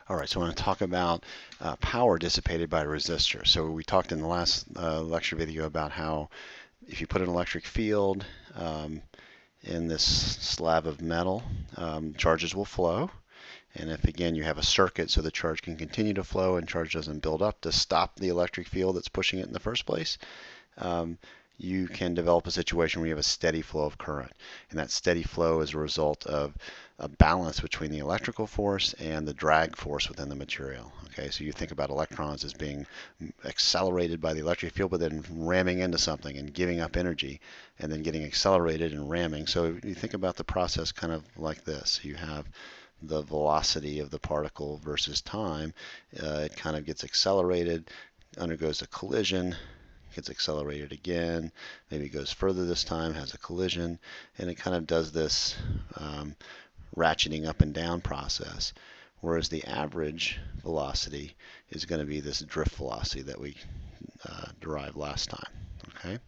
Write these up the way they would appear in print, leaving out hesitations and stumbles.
All right, so I want to talk about power dissipated by a resistor. So we talked in the last lecture video about how if you put an electric field in this slab of metal, charges will flow. And if, again, you have a circuit so the charge can continue to flow and charge doesn't build up to stop the electric field that's pushing it in the first place, you can develop a situation where you have a steady flow of current. And that steady flow is a result of a balance between the electrical force and the drag force within the material. Okay, so you think about electrons as being accelerated by the electric field, but then ramming into something and giving up energy, and then getting accelerated and ramming. So you think about the process kind of like this. You have the velocity of the particle versus time. It kind of gets accelerated, undergoes a collision, gets accelerated again, maybe goes further this time, has a collision, and it kind of does this ratcheting up and down process, whereas the average velocity is going to be this drift velocity that we derived last time. Okay.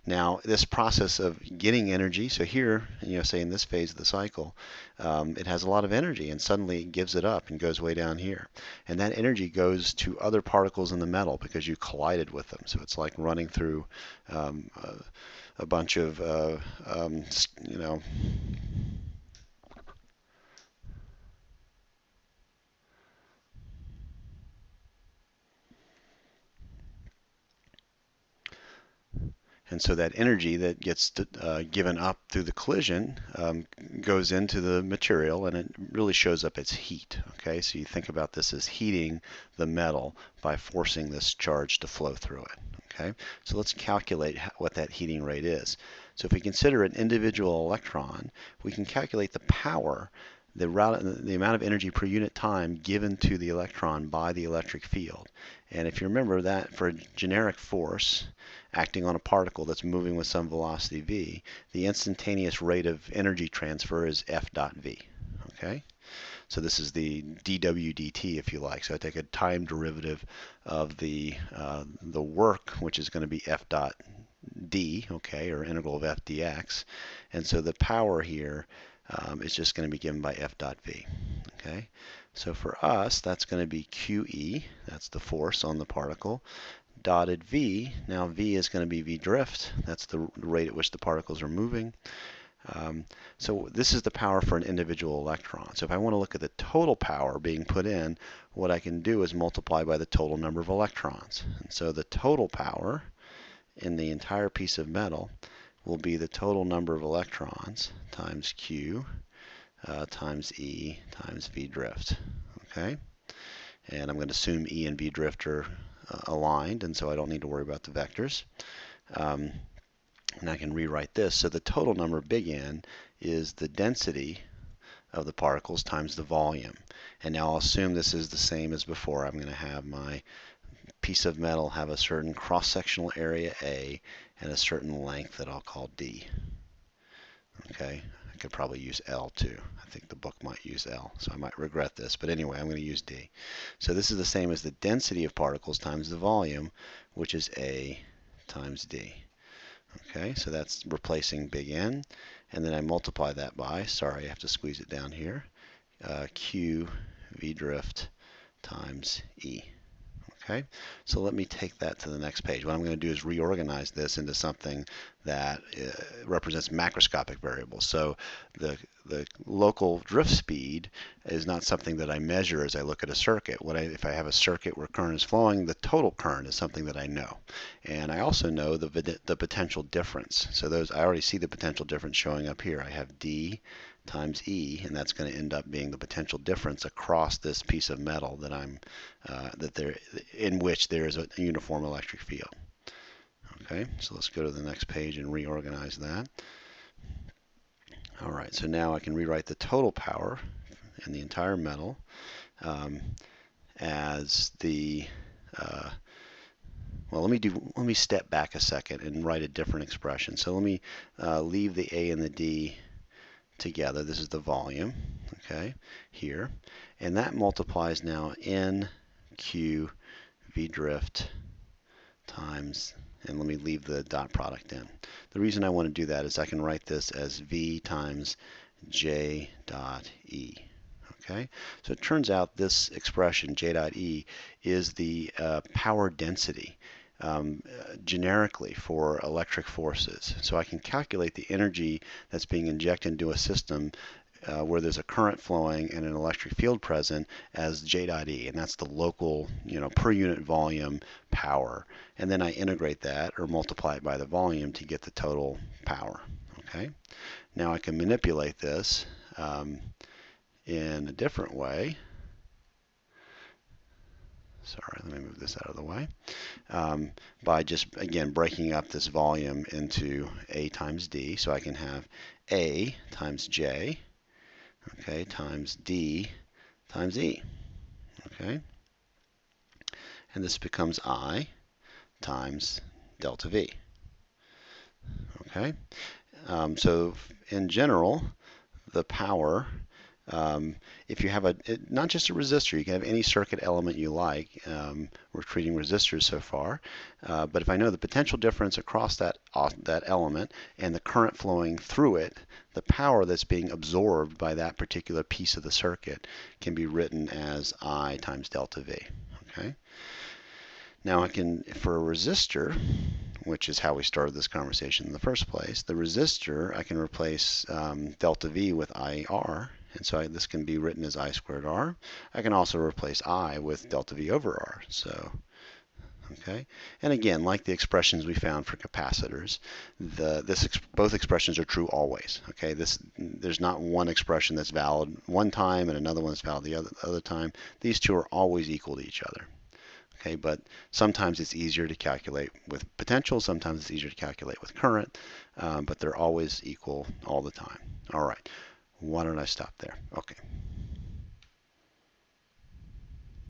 Now, this process of getting energy, so here, say in this phase of the cycle, it has a lot of energy, and suddenly it gives it up and goes way down here. And that energy goes to other particles in the metal because you collided with them. So it's like running through a bunch of, And so that energy that gets given up through the collision goes into the material, and it really shows up as heat. Okay, so you think about this as heating the metal by forcing this charge to flow through it. Okay, so let's calculate what that heating rate is. So if we consider an individual electron, we can calculate the power, the amount of energy per unit time given to the electron by the electric field. And if you remember that for a generic force acting on a particle that's moving with some velocity v, the instantaneous rate of energy transfer is F dot v. Okay? So this is the dw dt, if you like. So I take a time derivative of the work, which is going to be F dot d, okay, or integral of f dx. And so the power here is just going to be given by F dot v. Okay? So for us, that's going to be QE, that's the force on the particle, dotted V. Now V is going to be V drift, that's the rate at which the particles are moving. So this is the power for an individual electron. So if I want to look at the total power being put in, what I can do is multiply by the total number of electrons. And so the total power in the entire piece of metal will be the total number of electrons times Q times E times V drift. Okay? And I'm going to assume E and V drift are aligned, and so I don't need to worry about the vectors. And I can rewrite this. So the total number, big N, is the density of the particles times the volume. And now I'll assume this is the same as before. I'm going to have my piece of metal have a certain cross-sectional area A and a certain length that I'll call D. Okay, I could probably use L too. I think the book might use L, so I might regret this. But anyway, I'm going to use D. So this is the same as the density of particles times the volume, which is A times D. Okay, so that's replacing big N. And then I multiply that by, sorry, I have to squeeze it down here, Q V drift times E. Okay, so let me take that to the next page. What I'm going to do is reorganize this into something that represents macroscopic variables. So the local drift speed is not something that I measure as I look at a circuit. If I have a circuit where current is flowing, the total current is something that I know. And I also know the potential difference. So I already see the potential difference showing up here. I have D times E, and that's going to end up being the potential difference across this piece of metal that in which there is a uniform electric field. Okay, so let's go to the next page and reorganize that. All right, so now I can rewrite the total power in the entire metal as the well, let me step back a second and write a different expression. So let me leave the A and the D together. This is the volume, okay, here. And that multiplies now N Q V drift times, and let me leave the dot product in. The reason I want to do that is I can write this as V times J dot E. Okay, so it turns out this expression, J dot E, is the power density generically for electric forces. So I can calculate the energy that's being injected into a system where there's a current flowing and an electric field present as J dot E, and that's the local, per unit volume power. And then I integrate that or multiply it by the volume to get the total power. Okay. Now I can manipulate this in a different way. Sorry, let me move this out of the way. By just, again, breaking up this volume into A times D. So I can have A times J, okay, times D times E, okay? And this becomes I times delta V, okay? So in general, the power, if you have not just a resistor, you can have any circuit element you like. We're treating resistors so far, but if I know the potential difference across that element and the current flowing through it, the power that's being absorbed by that particular piece of the circuit can be written as I times delta V. Okay. Now I can, for a resistor, which is how we started this conversation in the first place, the resistor, I can replace delta V with IR, and so this can be written as I squared R. I can also replace I with delta V over R. So, okay, and again, like the expressions we found for capacitors, both expressions are true always. Okay, there's not one expression that's valid one time and another one that's valid the other time. These two are always equal to each other. Okay, but sometimes it's easier to calculate with potential, sometimes it's easier to calculate with current, but they're always equal all the time. All right, why don't I stop there? Okay.